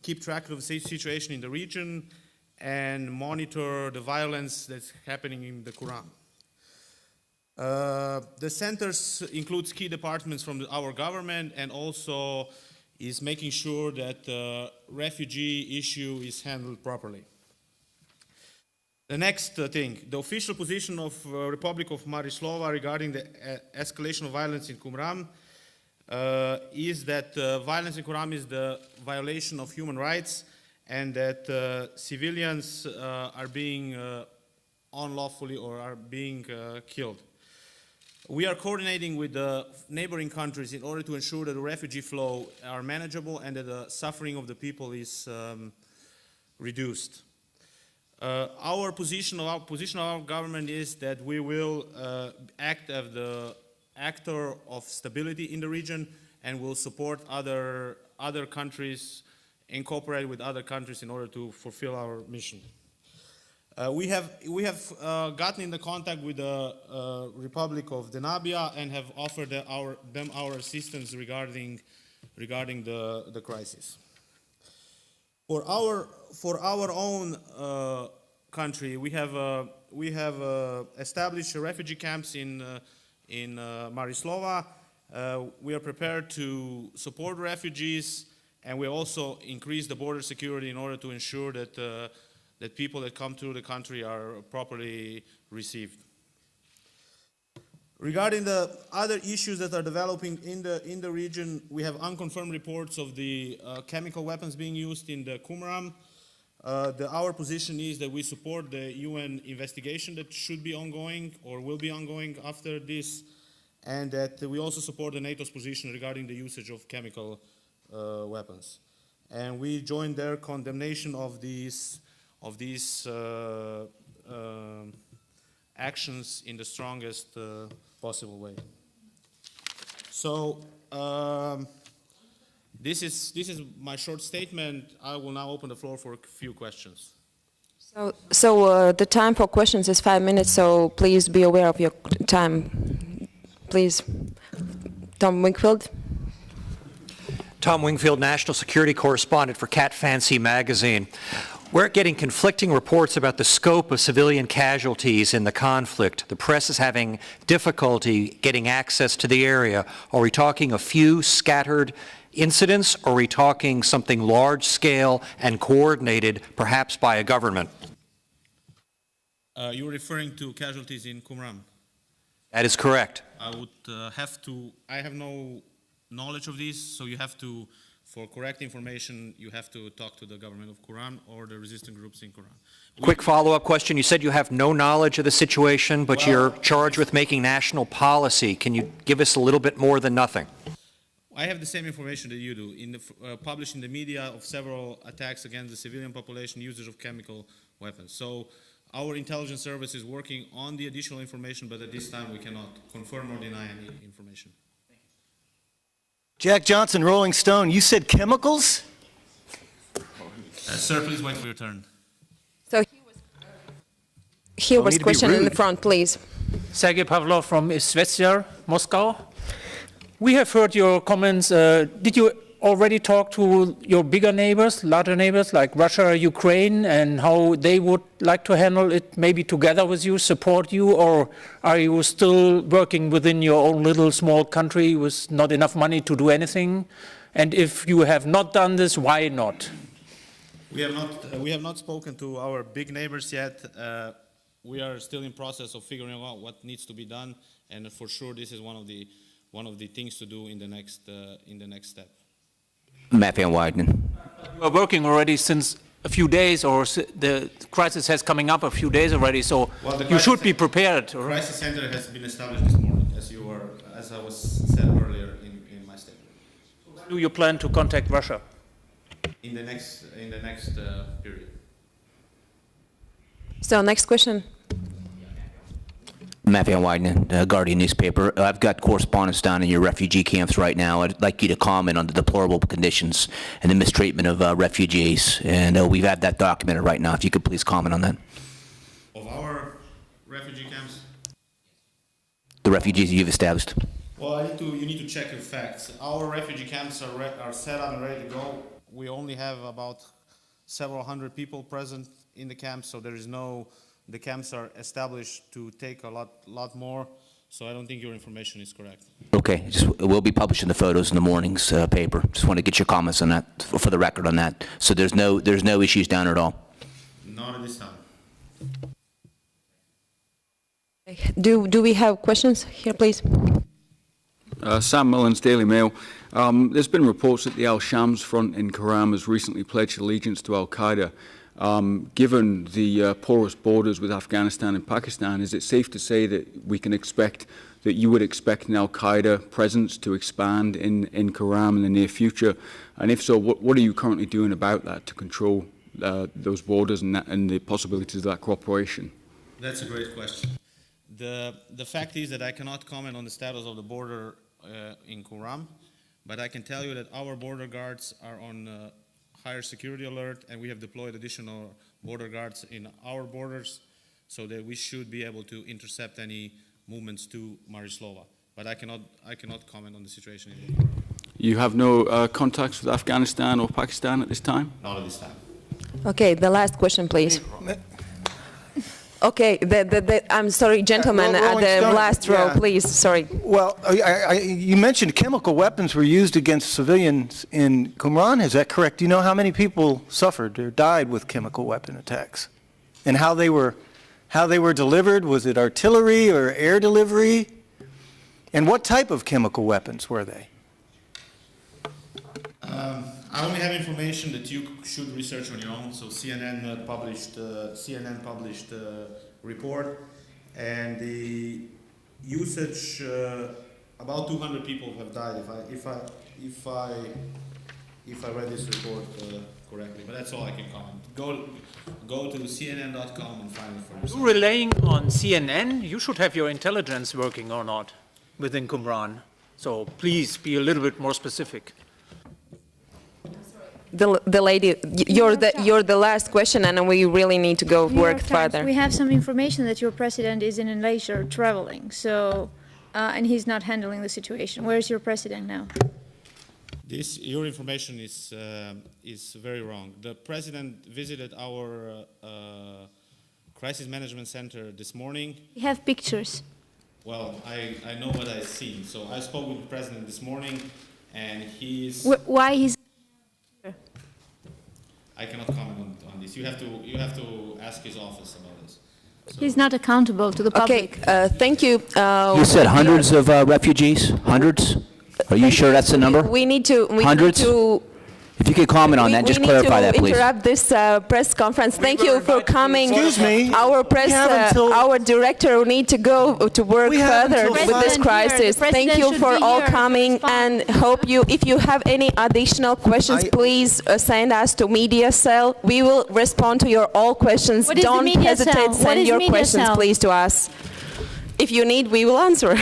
keep track of the situation in the region, and monitor the violence that's happening in the Kuram. The centers includes key departments from our government, and also is making sure that the refugee issue is handled properly. The next thing, the official position of Republic of Marislava regarding the escalation of violence in Kumram is that violence in Kuram is the violation of human rights, and that civilians are being unlawfully or are being killed. We are coordinating with the neighboring countries in order to ensure that the refugee flow are manageable and that the suffering of the people is reduced. Our position of our government is that we will act as the actor of stability in the region, and will support other countries and cooperate with other countries in order to fulfill our mission. We have gotten into contact with the Republic of Denabia and have offered them our assistance regarding the crisis. For our own country, we have established refugee camps in Marislava. We are prepared to support refugees, and we also increase the border security in order to ensure that that people that come through the country are properly received. Regarding the other issues that are developing in the region, we have unconfirmed reports of the chemical weapons being used in the Kumram. Our position is that we support the UN investigation that should be ongoing or will be ongoing after this, and that we also support the NATO's position regarding the usage of chemical weapons. And we join their condemnation of these actions in the strongest possible way. So this is my short statement. I will now open the floor for a few questions. So the time for questions is 5 minutes, so please be aware of your time. Please, Tom Wingfield. Tom Wingfield, National Security Correspondent for Cat Fancy magazine. We're getting conflicting reports about the scope of civilian casualties in the conflict. The press is having difficulty getting access to the area. Are we talking a few scattered incidents, or are we talking something large-scale and coordinated, perhaps by a government? You're referring to casualties in Kumram? That is correct. I have no knowledge of these, so you have to, for correct information, you have to talk to the government of Kumram or the resistant groups in Kumram. Quick follow-up question. You said you have no knowledge of the situation, but you're charged with making national policy. Can you give us a little bit more than nothing? I have the same information that you do. Published in the media of several attacks against the civilian population, usage of chemical weapons. So our intelligence service is working on the additional information, but at this time we cannot confirm or deny any information. Jack Johnson, Rolling Stone, you said chemicals? Sir, please wait for your turn. So here was question in the front, please. Sergei Pavlov from Izvestia, Moscow. We have heard your comments. Did you already talk to your bigger neighbors, larger neighbors like Russia, Ukraine, and how they would like to handle it, maybe together with you, support you, or are you still working within your own little small country with not enough money to do anything? And if you have not done this, why not? We have not spoken to our big neighbors yet. We are still in process of figuring out what needs to be done, and for sure this is one of the things to do in the next step. Matt Van Weyden. You are working already since a few days, or the crisis has coming up a few days already, so you should be prepared. The crisis center has been established this morning, as I was said earlier in my statement. When do you plan to contact Russia? In the next period. So next question. Matt Van Weyden, Guardian newspaper. I've got correspondents down in your refugee camps right now. I'd like you to comment on the deplorable conditions and the mistreatment of refugees. And we've had that documented right now. If you could please comment on that. Of our refugee camps? The refugees you've established. Well, you need to check your facts. Our refugee camps are set up and ready to go we only have about several hundred people present in the camp, so there is no, the camps are established to take a lot more, so I don't think your information is correct. Okay, it will be published in the photos in the morning's paper. Just want to get your comments on that, for the record on that. So there's no issues down at all. Not at this time. Do we have questions here, please? Sam Mullins, Daily Mail. There's been reports that the Al-Shams front in Kuram has recently pledged allegiance to Al-Qaeda. Given the porous borders with Afghanistan and Pakistan, is it safe to say that we can expect that you would expect an Al-Qaeda presence to expand in Kuram in the near future? And if so, what are you currently doing about that to control those borders and the possibilities of that cooperation? That's a great question. The fact is that I cannot comment on the status of the border in Kuram, but I can tell you that our border guards are on higher security alert, and we have deployed additional border guards in our borders so that we should be able to intercept any movements to Marislova. But I cannot comment on the situation in Kuram. You have no contacts with Afghanistan or Pakistan at this time? Not at this time. Okay, the last question, please. Okay, I'm sorry, gentlemen, at Rolling the Stone, last row, yeah. please, sorry. Well, you mentioned chemical weapons were used against civilians in Qumran. Is that correct? Do you know how many people suffered or died with chemical weapon attacks? And how they were delivered? Was it artillery or air delivery? And what type of chemical weapons were they? I only have information that you should research on your own. So CNN published a report, and the usage about 200 people have died. If I read this report correctly, but that's all I can comment. Go to CNN.com and find it for yourself. You're relying on CNN. You should have your intelligence working or not within Qumran. So please be a little bit more specific. The lady, you're the last question, and we really need to go New work York Times, further. we have some information that your president is in Malaysia traveling, so, and he's not handling the situation. Where is your president now? Your information is very wrong. The president visited our crisis management center this morning. We have pictures. Well, I know what I've seen. So I spoke with the president this morning, and Why he's... I cannot comment on this. You have to ask his office about this. So. He's not accountable to the Okay, public. thank you. You said hundreds of refugees? Hundreds? Are you sure that's the number? We need to... Hundreds? If you could comment on that, just clarify that, We please. need to interrupt this press conference. Thank you for coming. Excuse me. Our We have until- our director need to go to work We have further until with this five- crisis. The Thank you president for should be all here to coming, respond. and hope you, if you have any additional questions, I- please send us to media cell. We will respond to your all questions. What is the Don't media hesitate. cell? What Send is your media questions, cell? please, to us. If you need, we will answer.